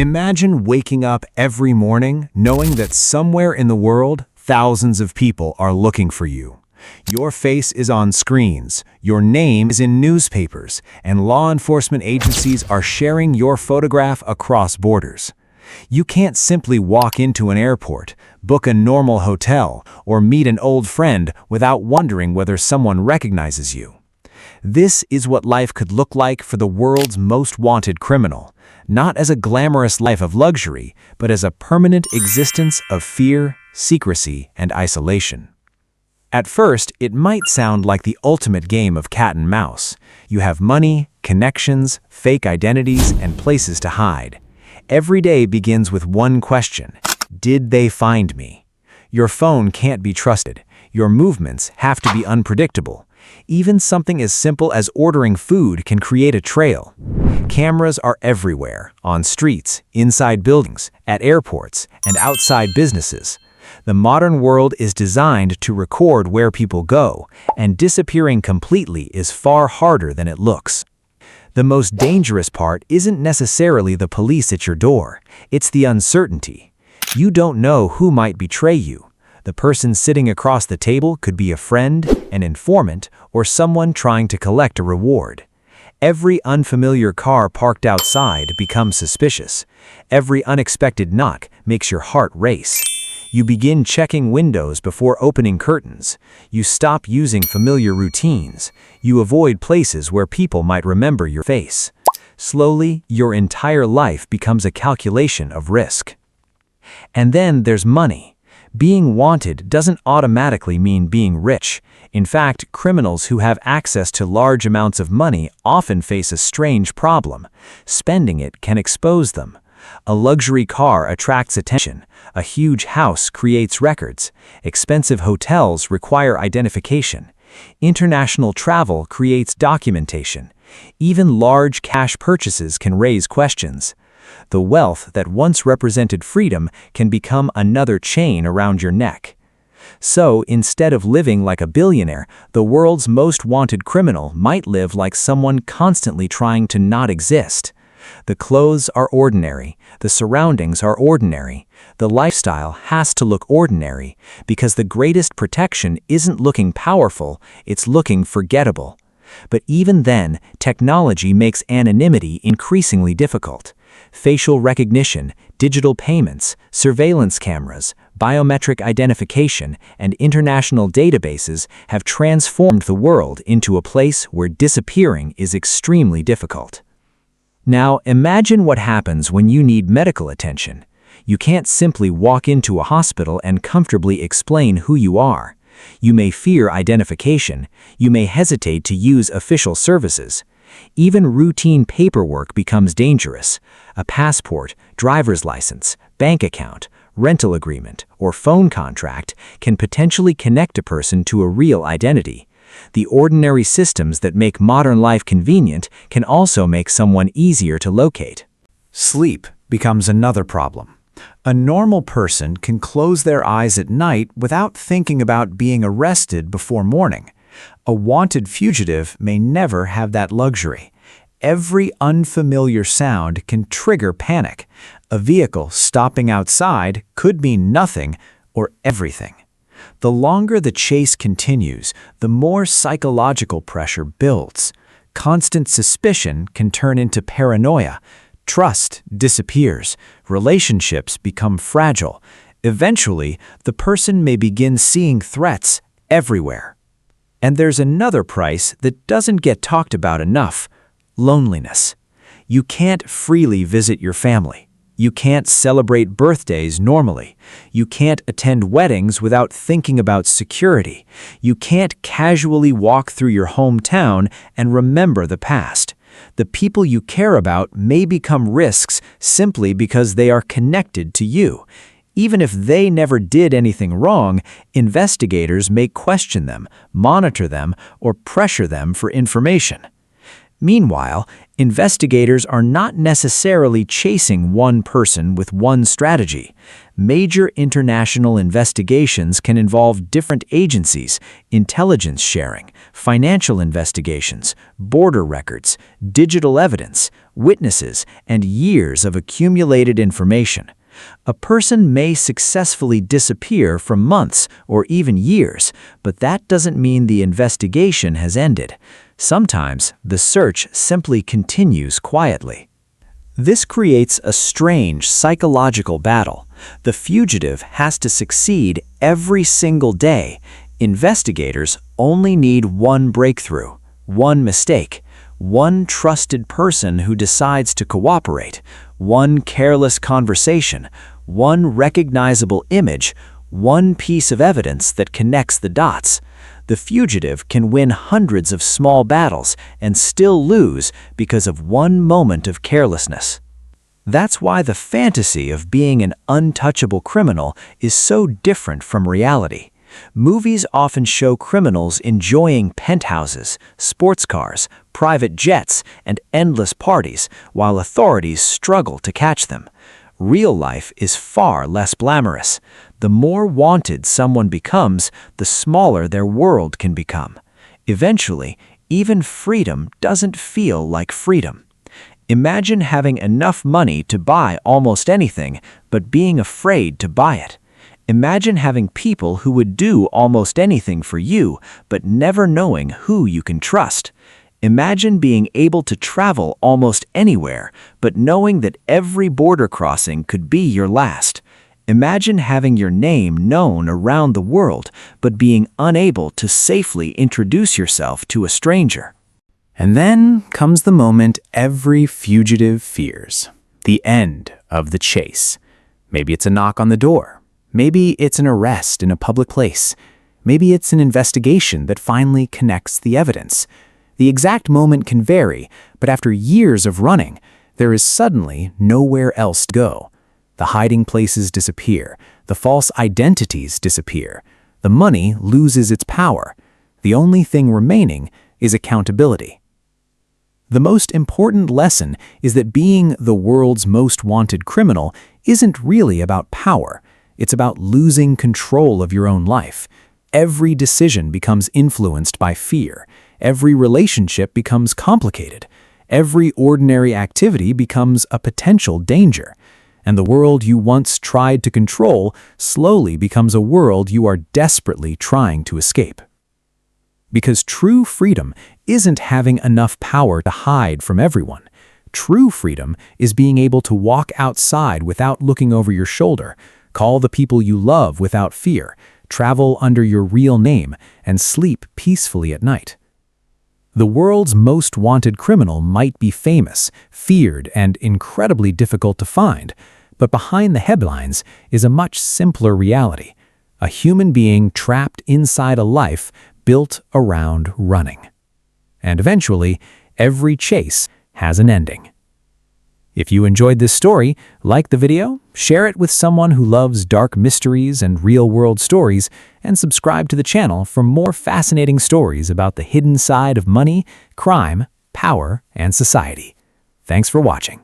Imagine waking up every morning knowing that somewhere in the world, thousands of people are looking for you. Your face is on screens, your name is in newspapers, and law enforcement agencies are sharing your photograph across borders. You can't simply walk into an airport, book a normal hotel, or meet an old friend without wondering whether someone recognizes you. This is what life could look like for the world's most wanted criminal, not as a glamorous life of luxury, but as a permanent existence of fear, secrecy, and isolation. At first, it might sound like the ultimate game of cat and mouse. You have money, connections, fake identities, and places to hide. Every day begins with one question: did they find me? Your phone can't be trusted. Your movements have to be unpredictable. Even something as simple as ordering food can create a trail. Cameras are everywhere, on streets, inside buildings, at airports, and outside businesses. The modern world is designed to record where people go, and disappearing completely is far harder than it looks. The most dangerous part isn't necessarily the police at your door, it's the uncertainty. You don't know who might betray you. The person sitting across the table could be a friend, an informant, or someone trying to collect a reward. Every unfamiliar car parked outside becomes suspicious. Every unexpected knock makes your heart race. You begin checking windows before opening curtains. You stop using familiar routines. You avoid places where people might remember your face. Slowly, your entire life becomes a calculation of risk. And then there's money. Being wanted doesn't automatically mean being rich. In fact, criminals who have access to large amounts of money often face a strange problem. Spending it can expose them. A luxury car attracts attention. A huge house creates records. Expensive hotels require identification. International travel creates documentation. Even large cash purchases can raise questions. The wealth that once represented freedom can become another chain around your neck. So, instead of living like a billionaire, the world's most wanted criminal might live like someone constantly trying to not exist. The clothes are ordinary, the surroundings are ordinary, the lifestyle has to look ordinary, because the greatest protection isn't looking powerful, it's looking forgettable. But even then, technology makes anonymity increasingly difficult. Facial recognition, digital payments, surveillance cameras, biometric identification, and international databases have transformed the world into a place where disappearing is extremely difficult. Now, imagine what happens when you need medical attention. You can't simply walk into a hospital and comfortably explain who you are. You may fear identification. You may hesitate to use official services. Even routine paperwork becomes dangerous. A passport, driver's license, bank account, rental agreement, or phone contract can potentially connect a person to a real identity. The ordinary systems that make modern life convenient can also make someone easier to locate. Sleep becomes another problem. A normal person can close their eyes at night without thinking about being arrested before morning. A wanted fugitive may never have that luxury. Every unfamiliar sound can trigger panic. A vehicle stopping outside could mean nothing or everything. The longer the chase continues, the more psychological pressure builds. Constant suspicion can turn into paranoia. Trust disappears. Relationships become fragile. Eventually, the person may begin seeing threats everywhere. And there's another price that doesn't get talked about enough: loneliness. You can't freely visit your family. You can't celebrate birthdays normally. You can't attend weddings without thinking about security. You can't casually walk through your hometown and remember the past. The people you care about may become risks simply because they are connected to you. Even if they never did anything wrong, investigators may question them, monitor them, or pressure them for information. Meanwhile, investigators are not necessarily chasing one person with one strategy. Major international investigations can involve different agencies, intelligence sharing, financial investigations, border records, digital evidence, witnesses, and years of accumulated information. A person may successfully disappear for months or even years, but that doesn't mean the investigation has ended. Sometimes the search simply continues quietly. This creates a strange psychological battle. The fugitive has to succeed every single day. Investigators only need one breakthrough, one mistake, one trusted person who decides to cooperate, one careless conversation, one recognizable image, one piece of evidence that connects the dots. The fugitive can win hundreds of small battles and still lose because of one moment of carelessness. That's why the fantasy of being an untouchable criminal is so different from reality. Movies often show criminals enjoying penthouses, sports cars, private jets, and endless parties, while authorities struggle to catch them. Real life is far less glamorous. The more wanted someone becomes, the smaller their world can become. Eventually, even freedom doesn't feel like freedom. Imagine having enough money to buy almost anything, but being afraid to buy it. Imagine having people who would do almost anything for you, but never knowing who you can trust. Imagine being able to travel almost anywhere, but knowing that every border crossing could be your last. Imagine having your name known around the world, but being unable to safely introduce yourself to a stranger. And then comes the moment every fugitive fears. The end of the chase. Maybe it's a knock on the door. Maybe it's an arrest in a public place. Maybe it's an investigation that finally connects the evidence. The exact moment can vary, but after years of running, there is suddenly nowhere else to go. The hiding places disappear. The false identities disappear. The money loses its power. The only thing remaining is accountability. The most important lesson is that being the world's most wanted criminal isn't really about power. It's about losing control of your own life. Every decision becomes influenced by fear. Every relationship becomes complicated. Every ordinary activity becomes a potential danger. And the world you once tried to control slowly becomes a world you are desperately trying to escape. Because true freedom isn't having enough power to hide from everyone. True freedom is being able to walk outside without looking over your shoulder, call the people you love without fear, travel under your real name, and sleep peacefully at night. The world's most wanted criminal might be famous, feared, and incredibly difficult to find, but behind the headlines is a much simpler reality. A human being trapped inside a life built around running. And eventually, every chase has an ending. If you enjoyed this story, like the video, share it with someone who loves dark mysteries and real-world stories, and subscribe to the channel for more fascinating stories about the hidden side of money, crime, power, and society. Thanks for watching.